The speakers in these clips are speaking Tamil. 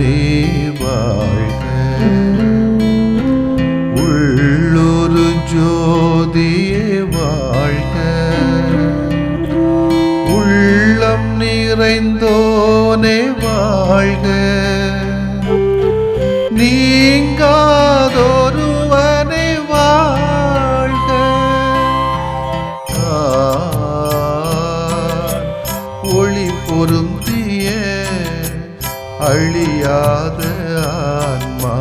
உள்ளமே வாழ்க, உள்ளொரு ஜோதியே வாழ்க, உள்ளம் நிறைந்தோனே வாழ்க, நீங்காதொருவனே வாழ்க, ஒளி பொருந்திய அழியாத ஆன்மா,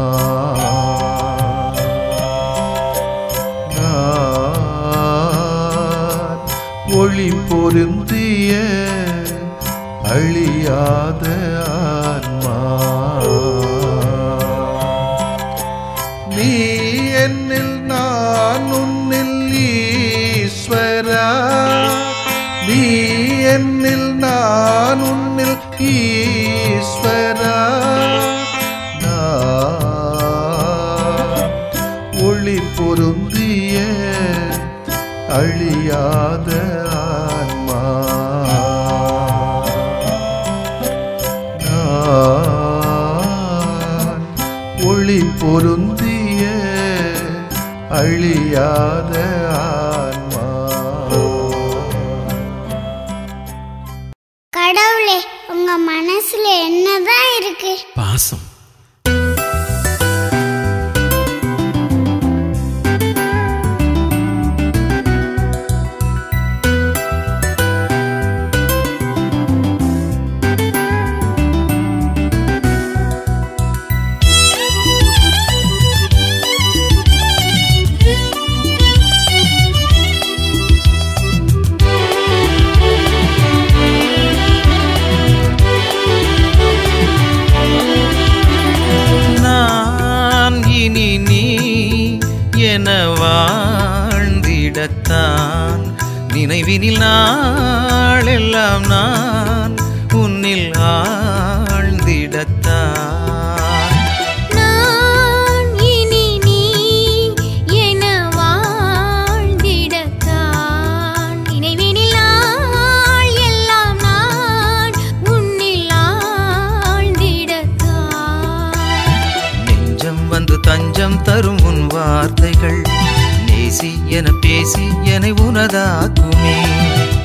ஒளி பொருந்திய அழியாத ஆன்மா, நீ என்னில் நான் உன்னில் ஈஸ்வரா, நீ என்னில் நான் உன்னில் ஈஸ்வரா, ஒளி பொருந்திய அழியாத ஆன்மா, ஒளி பொருந்திய அழியாத ஆன்மா. கடவுளே, உங்க மனசுல என்னதான் இருக்கு? பாசம். வாழ்ந்திடத்தான் நினைவினில் நாளெல்லாம் நான் உன்னில் ஆழ்ந்திடத்தான், நான் இனி நீ என வாழ்ந்திடத்தான் நினைவினில் நாள் எல்லாம் நான் உன்னில் ஆழ்ந்திடத்தான். நெஞ்சம் வந்து தஞ்சம் தரும் உன் வார்த்தைகள் நேசி என பேசி என்னை உனதாக்குமே,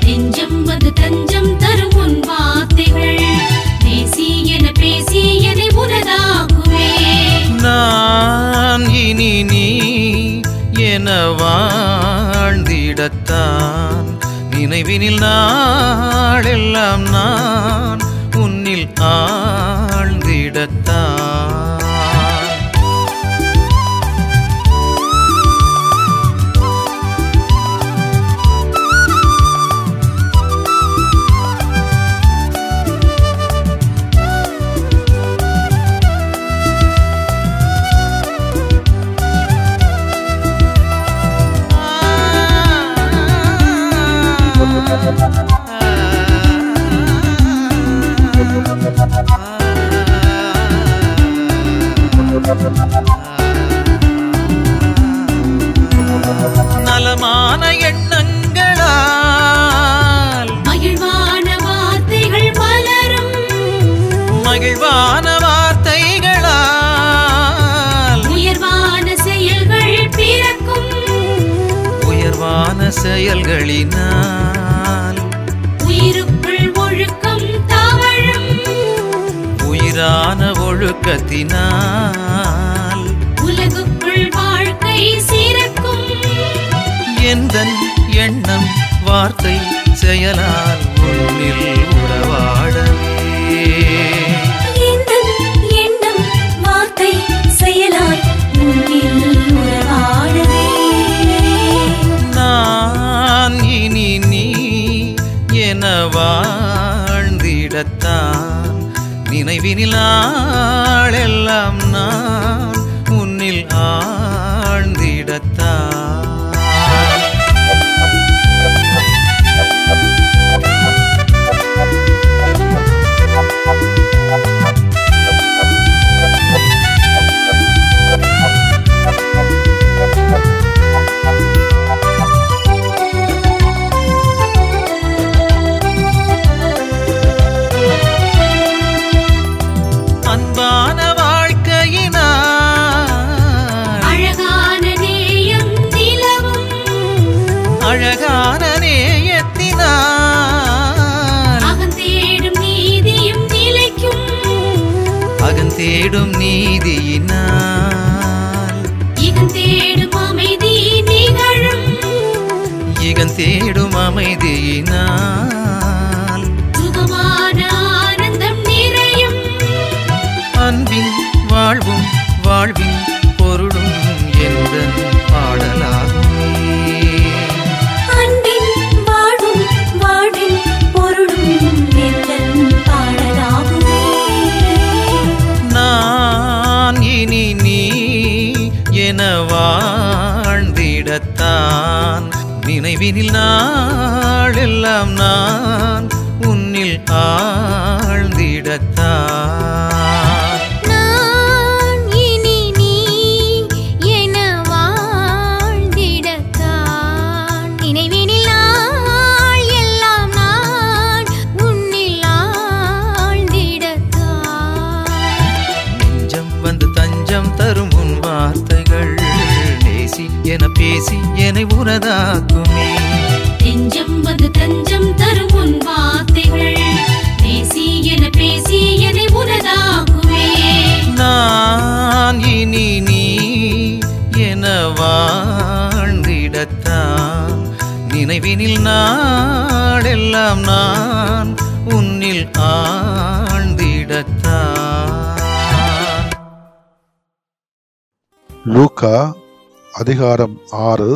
நெஞ்சம் வந்து தஞ்சம் தரும் உன் வார்த்தைகள் நேசி என பேசி என்னை உனதாக்குமே. நான் இனி நீ என வாழ்ந்திடத்தான் நினைவினில் நாளெல்லாம் நான் உன்னில் ஆழ்ந்திடத்தான். நலமான எண்ணங்களால் மகிழ்வான வார்த்தைகள் மலரும், மகிழ்வான வார்த்தைகளால் உயர்வான செயல்கள் பிறக்கும், உயர்வான செயல்களினால் உயிருக்குள் ஒழுக்கம் தவழும், உயிரான ஒழுக்கத்தினால் உலகுக்குள் வாழ்க்கை சிறக்கும். எந்தன் எண்ணம் வார்த்தை செயலால் உன்னில் உறவாடவே, எந்தன் எண்ணம் வார்த்தை செயலால் உன்னில் உறவாடவே. நான் இனி நீ என வாழ்ந்திடத்தான் நினைவினில் நாளெல்லாம் நான் உன்னில் ஆழ்ந்திடத்தான். அன்பான அழகான நேயத்தினால் அகந்தேடும் நீதியும் நிலைக்கும். அகந்தேடும் நீதியினால் இகந்தேடும் அமைதி நிகழும். இகந்தேடும் அமைதியினால் சுகமான ஆனந்தம் நிறையும். அன்பின் வாழ்வும் வாழ்வின் பொருளும் எந்தன் பாடலாகுமே. அன்பின் வாழும் வாழ்வின் பொருளும் எந்தன் பாடலாகுமே. நான் இனி நீ என வாழ்ந்திடத்தான் நினைவினில் நாளெல்லாம் நான் உன்னில் ஆழ்ந்திடத்தான். நான் இனி நீ என வாழ்ந்திடத்தான் நினைவினில் நாள் எல்லாம் நான் உன்னில் ஆழ்ந்திடத்தான். நெஞ்சம் வந்து தஞ்சம் தரும் உன் வார்த்தைகள் நேசி என பேசி என்னை உனதாக்குமே. நெஞ்சம் வந்து தஞ்சம் தரும் உன் வார்த்தைகள் பேசி என பேசி என்னை உனதாக்குமே. நான் இனி நீ என வாழ்ந்திடத்தான் நினைவினில் நாளெல்லாம் நான் உன்னில் ஆழ்ந்திடத்தான். லூக்கா அதிகாரம் 6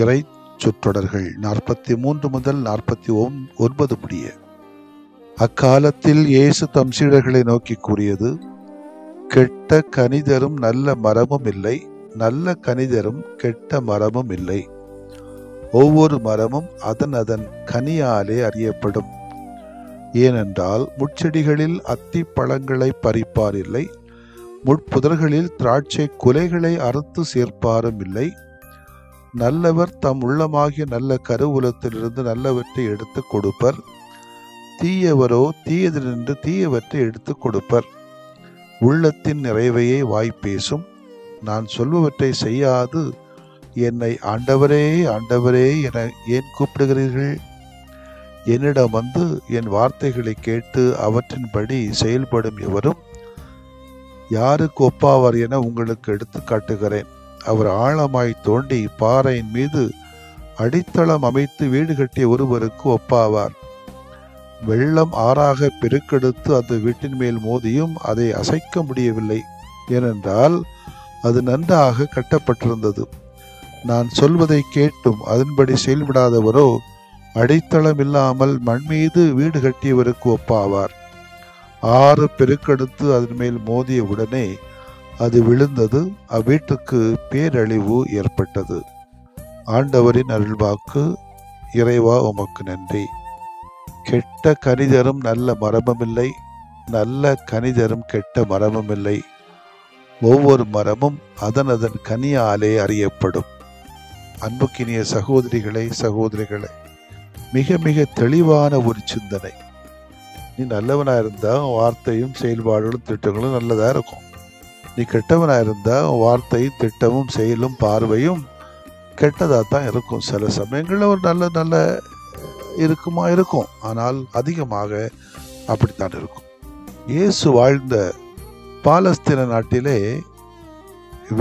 இறை சொற்றொடர்கள் 43 முதல் 49 முடிய. அக்காலத்தில் இயேசு தம் சீடர்களை நோக்கி கூறியது, கெட்ட கனிதரும் நல்ல மரமும் இல்லை, நல்ல கனிதரும் கெட்ட மரமும் இல்லை. ஒவ்வொரு மரமும் அதன் அதன் கனியாலே அறியப்படும். ஏனென்றால் முட்செடிகளில் அத்தி பழங்களை பறிப்பார் இல்லை, முட்புதர்களில் திராட்சை குலைகளை அறுத்து சேர்ப்பாரும் இல்லை. நல்லவர் தம் உள்ளமாகிய நல்ல கருவூலத்திலிருந்து நல்லவற்றை எடுத்து கொடுப்பர், தீயவரோ தீயதினின்று தீயவற்றை எடுத்து கொடுப்பர். உள்ளத்தின் நிறைவையே வாய் பேசும். நான் சொல்பவற்றை செய்யாது என்னை ஆண்டவரே ஆண்டவரே என ஏன் கூப்பிடுகிறீர்கள்? என்னிடம் வந்து என் வார்த்தைகளை கேட்டு அவற்றின்படி செயல்படும் எவரும் யாருக்கு ஒப்பாவார் என உங்களுக்கு எடுத்து காட்டுகிறேன். அவர் ஆழமாய் தோண்டி பாறையின் மீது அடித்தளம் அமைத்து வீடு கட்டிய ஒருவருக்கு ஒப்பாவார். வெள்ளம் ஆறாக பெருக்கெடுத்து அந்த வீட்டின் மேல் மோதியும் அதை அசைக்க முடியவில்லை, ஏனென்றால் அது நன்றாக கட்டப்பட்டிருந்தது. நான் சொல்வதை கேட்டும் அதன்படி செயல்படாதவரோ அடித்தளம் இல்லாமல் மண் மீது வீடு கட்டியவருக்கு ஒப்பாவார். ஆறு பெருக்கெடுத்து அதன் மேல் மோதிய உடனே அது விழுந்தது, அவ்வீட்டுக்கு பேரழிவு ஏற்பட்டது. ஆண்டவரின் அருள்வாக்கு. இறைவா உமக்கு நன்றி. கெட்ட கனிதரும் நல்ல மரமுமில்லை, நல்ல கனிதரும் கெட்ட மரமுமில்லை. ஒவ்வொரு மரமும் அதன் அதன் கனியாலே அறியப்படும். அன்புக்கினிய சகோதரிகளே சகோதரிகளே, மிக மிக தெளிவான ஒரு சிந்தனை. நீ நல்லவனா இருந்தா வார்த்தையும் செயல்பாடுகளும் திட்டங்களும் நல்லதா இருக்கும். நீ கெட்டவனா இருந்தா வார்த்தையும் திட்டமும் செயலும் பார்வையும் கெட்டதா தான் இருக்கும். சில சமயங்கள்ல ஒரு நல்ல நல்ல இருக்குமா இருக்கும், ஆனால் அதிகமாக அப்படித்தான் இருக்கும். இயேசு வாழ்ந்த பாலஸ்தீன நாட்டிலே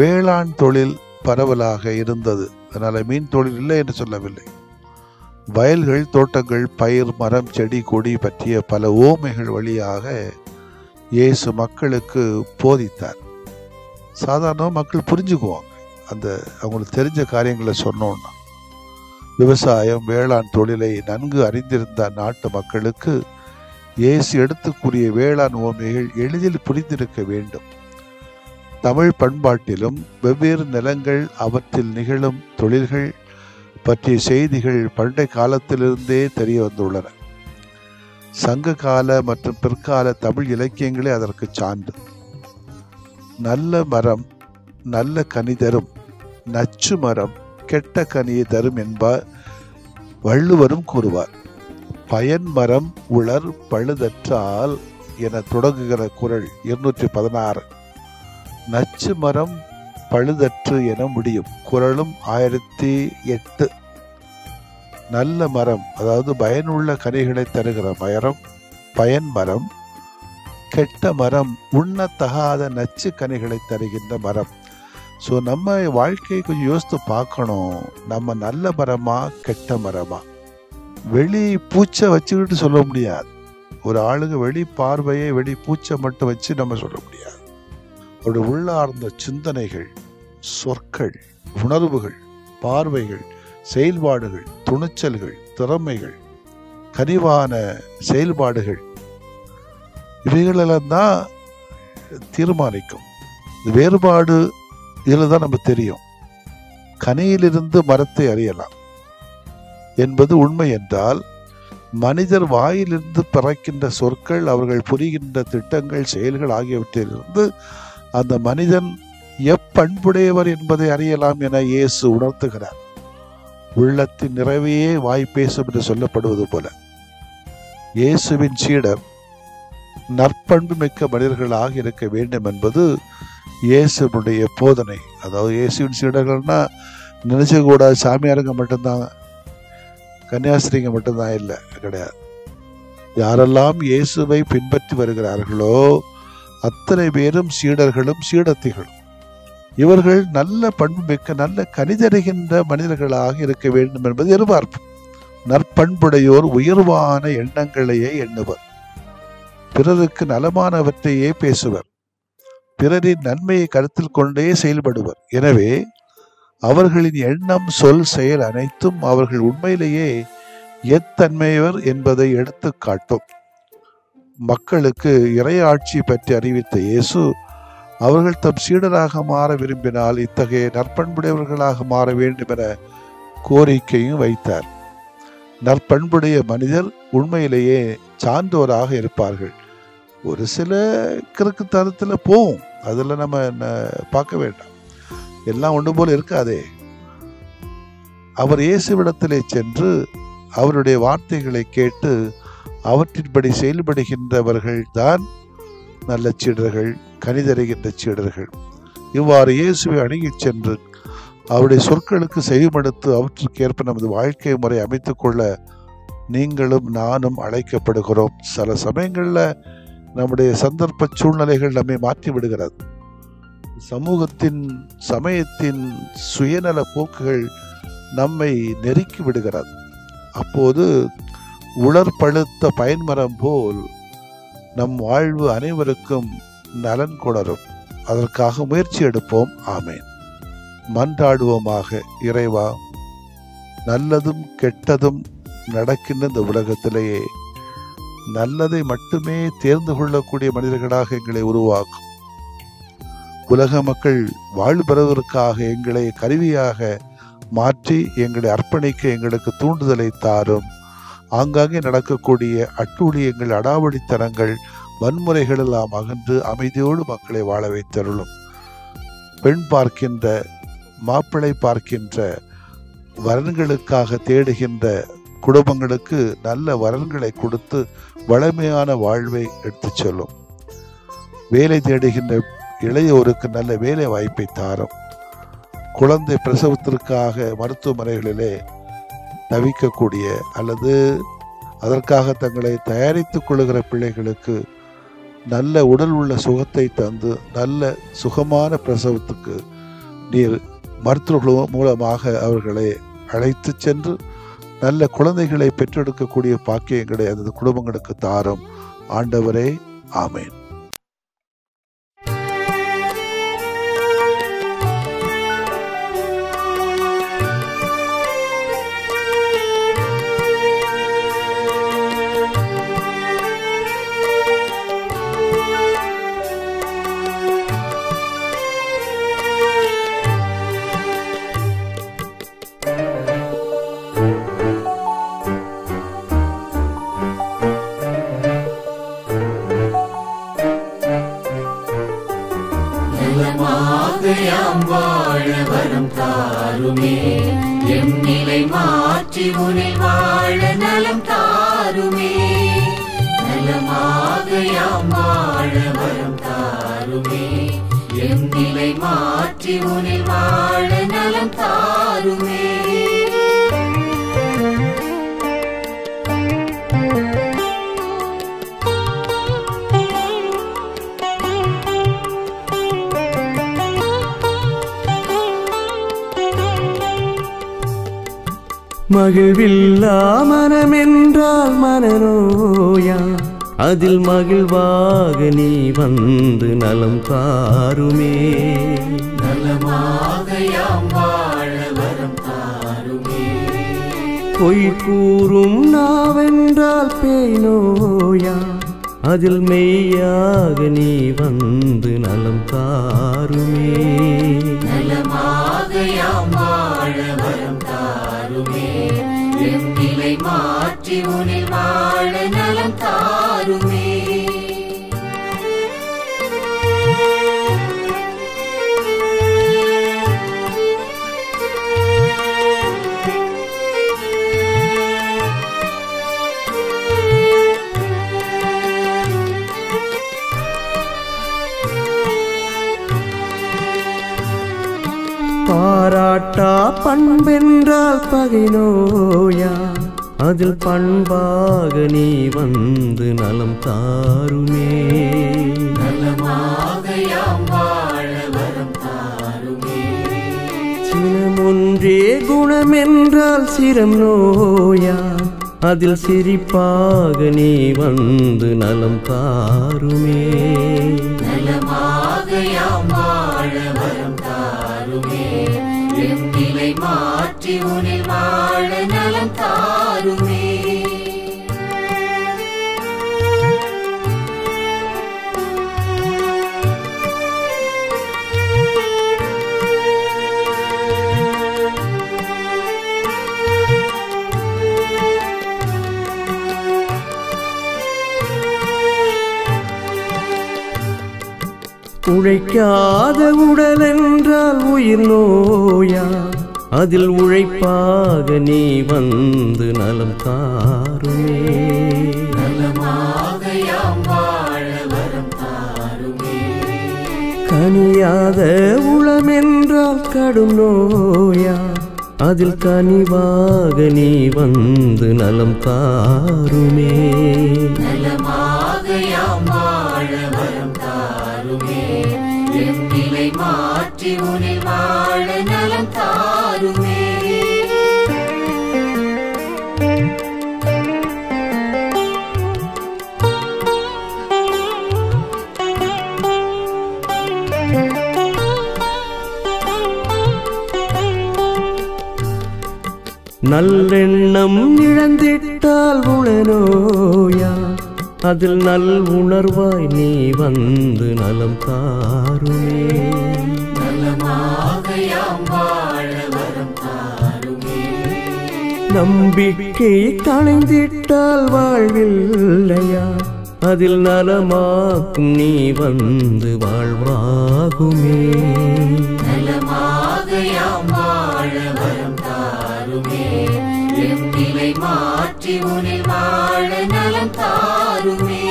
வேளாண் தொழில் பரவலாக இருந்தது. அதனால மீன் தொழில் இல்லை என்று சொல்லவில்லை. வயல்கள், தோட்டங்கள், பயிர், மரம், செடி, கொடி பற்றிய பல ஓமைகள் வழியாக இயேசு மக்களுக்கு போதித்தார். சாதாரண மக்கள் புரிஞ்சுக்குவாங்க அந்த அவங்களுக்கு தெரிஞ்ச காரியங்களை சொன்னோன்னா. விவசாயம், வேளாண் தொழிலை நன்கு அறிந்திருந்த நாட்டு மக்களுக்கு இயேசு எடுத்து கூறிய வேளாண் ஓமைகள் எளிதில் புரிந்திருக்க வேண்டும். தமிழ் பண்பாட்டிலும் வெவ்வேறு நிலங்கள், அவற்றில் நிகழும் தொழில்கள் பற்றிய செய்திகள் பண்டை காலத்திலிருந்தே தெரிய வந்துள்ளன. சங்க கால மற்றும் பிற்கால தமிழ் இலக்கியங்களே அதற்கு சான்று. நல்ல மரம் நல்ல கனி தரும், நச்சு மரம் கெட்ட கனியை தரும் என்பார் வள்ளுவரும் கூறுவார். பயன் மரம் உளர் பழுதற்றால் என தொடங்குகிற குறள் 216. நச்சு மரம் பழுதற்று என முடியும் குறளும் 1008. நல்ல மரம், அதாவது பயனுள்ள கனிகளை தருகிற பயன் மரம், கெட்ட மரம் உண்ணத்தகாத நச்சு கனிகளை தருகின்ற மரம். ஸோ நம்ம வாழ்க்கையை கொஞ்சம் யோசித்து பார்க்கணும், நம்ம நல்ல மரமா கெட்ட மரமா? வெளி பூச்சை வச்சுக்கிட்டு சொல்ல முடியாது. ஒரு ஆளுங்க வெளி பார்வையை வெளி பூச்சை மட்டும் வச்சு நம்ம சொல்ல முடியாது. அவருடைய உள்ளார்ந்த சிந்தனைகள், சொற்கள், உணர்வுகள், பார்வைகள், செயல்பாடுகள், துணிச்சல்கள், திறமைகள், கனிவான செயல்பாடுகள், இவைகளெல்லாம் தான் தீர்மானிக்கும். வேறுபாடு இதில் தான் நம்ம தெரியும். கனியிலிருந்து மரத்தை அறியலாம் என்பது உண்மை என்றால், மனிதர் வாயிலிருந்து பிறக்கின்ற சொற்கள், அவர்கள் புரிகின்ற திட்டங்கள், செயல்கள் ஆகியவற்றிலிருந்து அந்த மனிதன் எப்பண்புடையவர் என்பதை அறியலாம் என இயேசு உணர்த்துகிறார். உள்ளத்தின் நிறைவையே வாய் பேசும் என்று சொல்லப்படுவது போல இயேசுவின் சீடர் நற்பண்பு மிக்க மனிதர்களாக இருக்க வேண்டும் என்பது இயேசுடைய போதனை. அதாவது இயேசுவின் சீடர்கள்னா நினைச்ச கூட சாமியாருங்க மட்டும்தான், கன்னியாஸ்திரிங்க மட்டும்தான் இல்லை, கிடையாது. யாரெல்லாம் இயேசுவை பின்பற்றி வருகிறார்களோ அத்தனை பேரும் சீடர்களும் சீடத்திகளும். இவர்கள் நல்ல பண்பு மிக்க நல்ல கனிதருகின்ற மனிதர்களாக இருக்க வேண்டும் என்பது எதிர்பார்ப்பு. நற்பண்புடையோர் உயர்வான எண்ணங்களையே எண்ணுவர், பிறருக்கு நலமானவற்றையே பேசுவர், பிறரின் நன்மையை கருத்தில் கொண்டே செயல்படுவர். எனவே அவர்களின் எண்ணம், சொல், செயல் அனைத்தும் அவர்கள் உண்மையிலேயே எத்தன்மையவர் என்பதை எடுத்து காட்டும். மக்களுக்கு இறையாட்சி பற்றி அறிவித்த இயேசு அவர்கள் தம் சீடராக மாற விரும்பினால் இத்தகைய நற்பண்புடையவர்களாக மாற வேண்டும் என கோரிக்கையும் வைத்தார். நற்பண்புடைய மனிதர் உண்மையிலேயே சான்றோராக இருப்பார்கள். ஒரு சில கிறுக்குத்தனத்தில் போகும், அதில் நம்ம பார்க்க வேண்டாம், எல்லாம் ஒன்று போல இருக்காதே. அவர் இயேசுவிடத்திலே சென்று அவருடைய வார்த்தைகளை கேட்டு அவற்றின்படி செயல்படுகின்றவர்கள் தான் நல்ல சீடர்கள், கனிதருகின்ற சீடர்கள். இவ்வாறு இயேசுவை அணுகிச் சென்று அவருடைய சொற்களுக்கு செவிமடுத்து அவற்றுக்கேற்ப நமது வாழ்க்கை முறை அமைத்துக் கொள்ள நீங்களும் நானும் அழைக்கப்படுகிறோம். சில சமயங்களில் நம்முடைய சந்தர்ப்ப சூழ்நிலைகள் நம்மை மாற்றி விடுகிறது. சமூகத்தின், சமயத்தின் சுயநல போக்குகள் நம்மை நெருக்கி விடுகிறது. அப்போது உலர்பழுத்த பயன்மரம் போல் நம் வாழ்வு அனைவருக்கும் நலன் கொணரும். அதற்காக முயற்சி எடுப்போம். ஆமேன். மன்றாடுவோமாக. இறைவா, நல்லதும் கெட்டதும் நடக்கின்ற இந்த உலகத்திலேயே நல்லதை மட்டுமே தேர்ந்து கொள்ளக்கூடிய மனிதர்களாக எங்களை உருவாக்கும். உலக மக்கள் வாழ்வு பெறுவதற்காக எங்களை கருவியாக மாற்றி எங்களை அர்ப்பணிக்க எங்களுக்கு தூண்டுதலை தாரும். ஆங்காங்கே நடக்கக்கூடிய அட்டூழியங்கள், அடாவடித்தனங்கள், வன்முறைகள் எல்லாம் அகன்று அமைதியோடு மக்களை வாழ வைத்தருளும். பெண் பார்க்கின்ற, மாப்பிள்ளை பார்க்கின்ற, வரன்களுக்காக தேடுகின்ற குடும்பங்களுக்கு நல்ல வரன்களை கொடுத்து வளமையான வாழ்வை எடுத்துச் செல்லும். வேலை தேடுகின்ற இளையோருக்கு நல்ல வேலை வாய்ப்பை தாரும். குழந்தை பிரசவத்திற்காக மருத்துவமனைகளிலே தவிக்கக்கூடிய அல்லது அதற்காக தங்களை தயாரித்துக் கொள்ளுகிற பிள்ளைகளுக்கு நல்ல உடல் உள்ள சுகத்தை தந்து நல்ல சுகமான பிரசவத்துக்கு நீர் மருத்துவர்கள் மூலமாக அவர்களை அழைத்து சென்று நல்ல குழந்தைகளை பெற்றெடுக்கக்கூடிய பாக்கியங்களை அந்த குடும்பங்களுக்கு தாரும். ஆண்டவரே, ஆமேன். வாழ வரம் தாருமே, எம் நிலை மாற்றி உனில் வாழ நலம் தாருமே. நலமாக யாம் வாழ வரம் தாருமே, எம் நிலை மாற்றி உனில் வாழ நலம் தாருமே. மகிழ்வில்லா மனமென்றால் மனநோயா, அதில் மகிழ்வாக நீ வந்து நலம் தாருமே. நலமாக யாம் வாழ வரம் தாருமே. பொய் கூறும் நாவென்றால் பேய் நோயா, அதில் மெய்யாக நீ வந்து நலம் தாருமே. நலமாக யாம் வாழ வரம் தாருமே. எம் நிலை மாற்றி உனில் வாழ நலம் தாருமே. பாராட்டா பண்பென்றால் பகை நோயா, அதில் பண்பாக நீ வந்து நலம் தாருமே. நலமாக யாம் வாழ வரம் தாருமே. சினமொன்றே குணமென்றால் சிரம் நோயா, அதில் சிரிப்பாக நீ வந்து நலம் தாருமே. நலமாக யாம் வாழ வரம் தாருமே. எம் நிலை மாற்றி உனில் வாழ நலம் தாருமே. உழைக்காத உடல் என்றால் உயிர் நோயா, அதில் உழைப்பாக நீ வந்து நலம் தாருமே. நலமாக யாம் வாழ வரம் தாருமே. கனியாத உளமென்றால் கடும் நோயா, அதில் கனிவாக நீ வந்து நலம் தாருமே. நலமாக யாம் வாழ வரம் தாருமே. எம் நிலை மாற்றி உனில் வாழ நலம் தாருமே. நல்லெண்ணம் இழந்திட்டால் உளநோயா, அதில் நல் உணர்வாய் நீ வந்து நலம் தாருமே. நலமாக யாம் வாழ வரம் தாருமே. நம்பிக்கை களைந்திட்டால் வாழ்வில்லையா, அதில் நலமாக்கும் நீ வந்து வாழ்வாகுமே. நலமாக யாம் வாழ வரம் தாருமே. எம் நிலை மாற்றி உனில் வாழ நலம் தாருமே.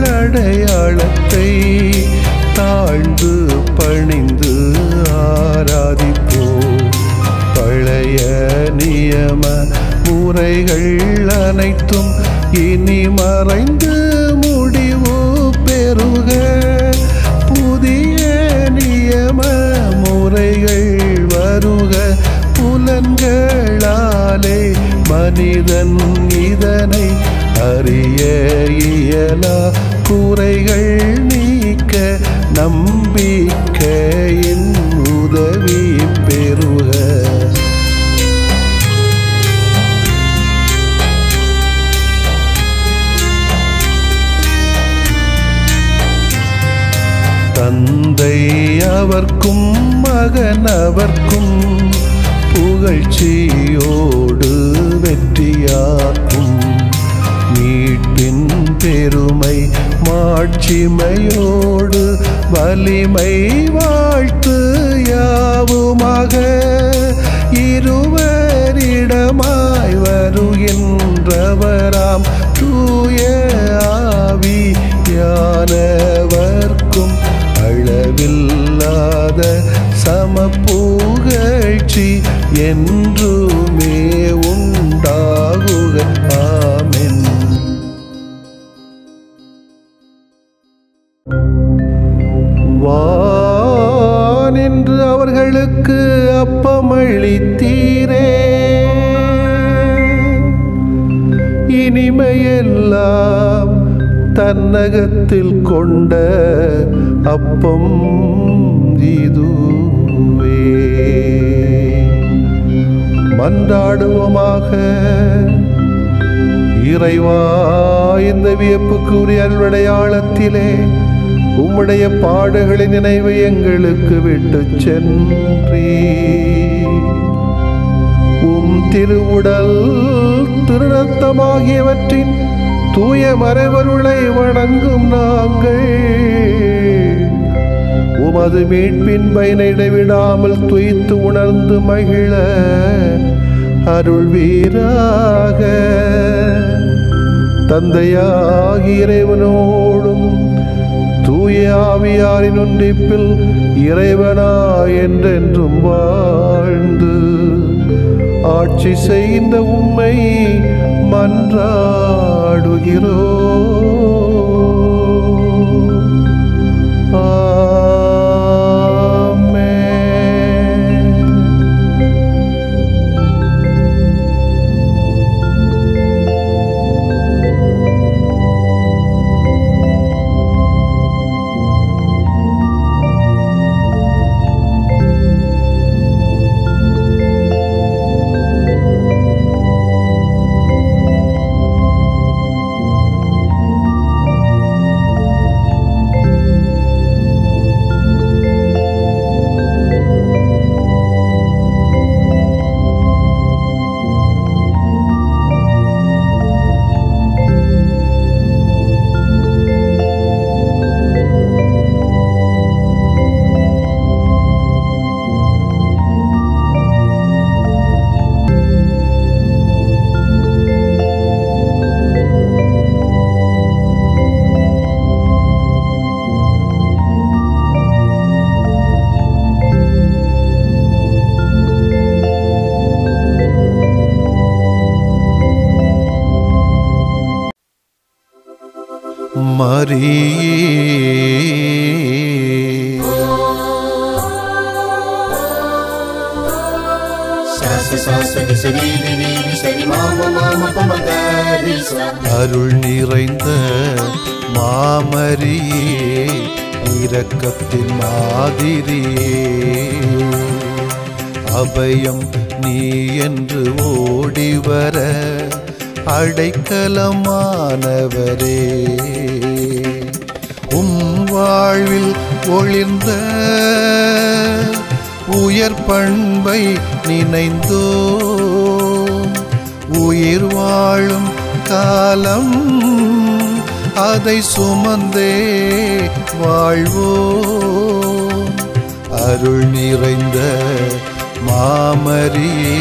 மாண்புயரிவருள்ளடையாளத்தை தாழ்ந்து பணிந்து ஆராதிப்போம். பழைய நியம முறைகள் அனைத்தும் இனி மறைந்து முடிவு பெறுக. புதிய நியம முறைகள் வருக. புலன்களாலே மனிதன் இதனை அறிய இயலா. குறைகள் நீக்க நம்பிக்கையின் உதவி பெறுக. தந்தை அவர்க்கும் மகன் அவர்க்கும் புகழ்ச்சியோடு வெற்றியாக்கும். மீட்பின் பெருமை மாட்சிமையோடு வலிமை வாழ்த்து யாவுமாக. இருவரிடமாய் வருகின்றவராம் தூய ஆவியானவர்க்கும் அளவில்லாத சமப்புகழ்ச்சி புகழ்ச்சி என்றுமே உண்டாகுக. ஆமென். வானென்று அவர்களுக்கு அப்பமளித்தீரே, இனிமையெல்லாம் தன்னகத்தில் கொண்ட அப்பம் இதுவே. மன்றாடுவோமாக. இறைவா, இந்த வியப்புக்குரிய அல்வடையாளத்திலே உம்முடைய பாடுகளின் நினைவை எங்களுக்கு விட்டு சென்றீ. உம் திருவுடல் திருரத்தமாகியவற்றின் தூய மறைவருளை வணங்கும் நாங்கள் உமது மீட்பின் பயனை இடைவிடாமல் துய்த்து உணர்ந்து மகிழ அருள்வீராக. தந்தையாகிய இறைவனோடும் தூய ஆவியாரின் ஒன்றிப்பில் இறைவனா என்றென்றும் வாழ்ந்து ஆட்சி செய்கின்ற உம்மை மன்றாடுகிறோம். அருள் நிறைந்த மாமரியே, இரக்கத்தின் மாதிரியே, அபயம் நீ என்று ஓடிவர அடைக்கலமானவரே, உம் வாழ்வில் ஒளிர்ந்த உயர் பண்பை நினைந்தோ உயிர் வாழும் காலம் அதை சுமந்தே வாழ்வோம். அருள் நிறைந்த மாமரியே,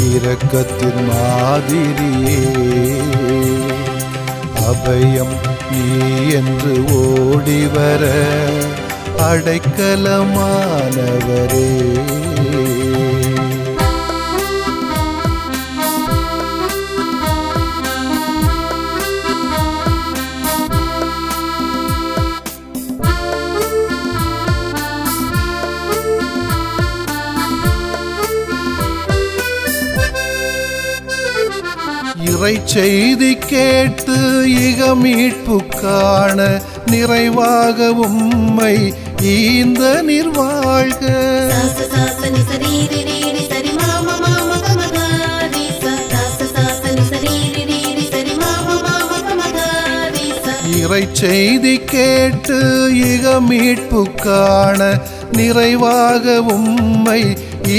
இரக்கத்தின் மாதிரியே, அபயம் நீ என்று ஓடிவர அடைக்கலமானவரே. இறை செய்தி கேட்டு இக மீட்பு காண நிறைவாக உம்மை ஈந்த நிர்வாழ்க. இறை செய்தி கேட்டு இக மீட்பு காண நிறைவாக உம்மை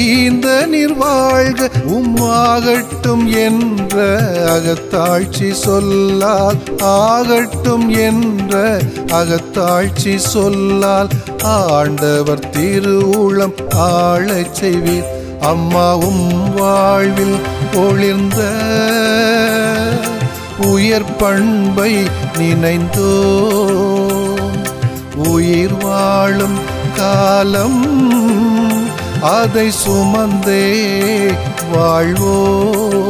ஈந்த நிர்வாழ்க. உம்மாகட்டும் என்ற அகத்தாட்சி சொல்லால், ஆகட்டும் என்ற அகத்தாட்சி சொல்லால் ஆண்டவர் திருவுளம் ஆளச் செய்வீர். அம்மாவும் வாழ்வில் ஒளிர்ந்த உயர் பண்பை நினைந்தோ உயிர் வாழும் காலம் அதை சுமந்தே வாழ்வோம்.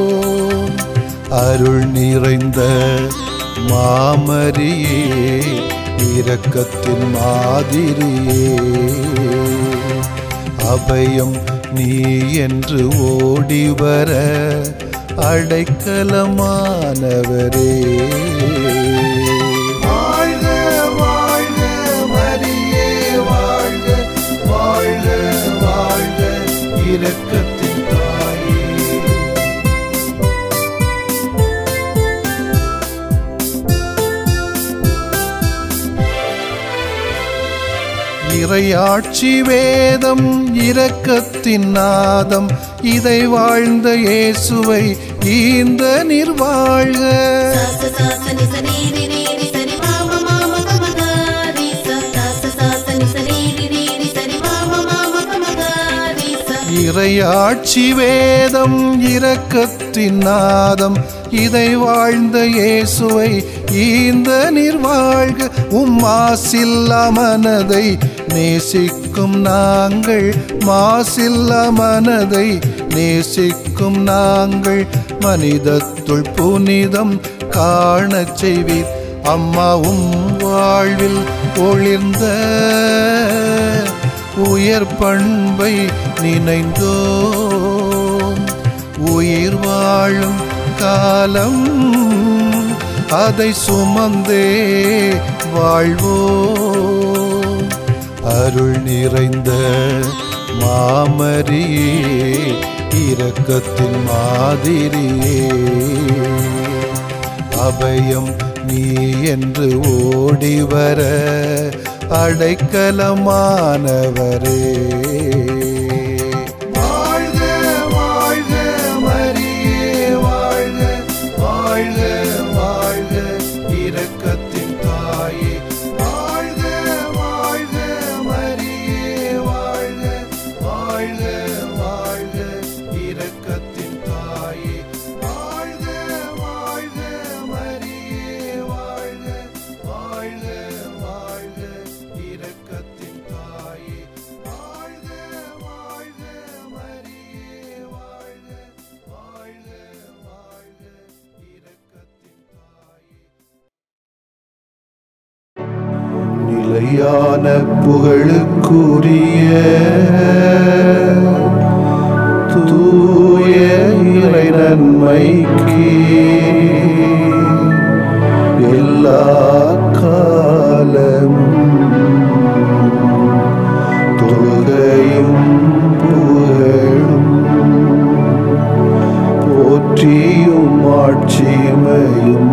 அருள் நிறைந்த மாமரியே, இரக்கத்தின் மாதிரியே, அபயம் நீ என்று ஓடிவர அடைக்கலமானவரே. வாழ்க வாழ்க மரியே, வாழ்க வாழ்க வாழ்க இரக்கத்தின் தாயே. இறையாட்சி வேதம் இரக்கத்தின் நாதம், இதை வாழ்ந்த இயேசுவை ஈந்த நிர்வாழ்க. இறையாட்சி வேதம் இரக்கத்தின் நாதம், இதை வாழ்ந்த இயேசுவை ஈந்த நிர்வாழ்க. மாசில்லா மனதை நேசிக்கும் நாங்கள், மாசில்லா மனதை நேசிக்கும் நாங்கள், மனிதத்துள் புனிதம் காணச் செய்வீர். அம்மாவும் வாழ்வில் ஒளிர்ந்த உயர் பண்பை நினைந்தோம். உயிர் வாழும் காலம் அதை சுமந்தே வாழ்வோம். அருள் நிறைந்த மாமரியே, இரக்கத்தின் மாதிரியே, அபயம் நீ என்று ஓடிவர அடைக்கலமானவரே. வாழ்க வாழ்க மரியே, வாழ்க வாழ்க வாழ்க இரக்கத்தின் தாயே. வாழ்க வாழ்க மரியே, வாழ்க வாழ்க வாழ்க இரக்கத்தின் தாயே. வாழ்க வாழ்க மரியே, வாழ்க வாழ்க வாழ்க இரக்கத்தின் தாயே. வாழ்க வாழ்க மரியே, வாழ்க வாழ்க வாழ்க இரக்கத்தின் தாயே. நிலையான புகழுக்குரிய தூய இறை நன்மைக்கு எல்லா காலமும் தொழுகையும் புகழும் போற்றியும் ஆட்சிமையும்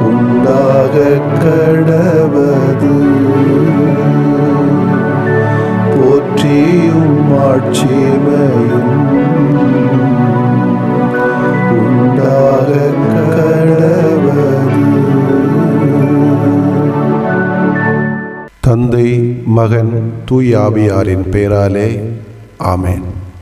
உண்டாக கடவது. போற்றியும் ஆட்சிமையும் உண்டாக கடவது. தந்தை, மகன், தூய ஆவியாரின் பெயராலே ஆமென்.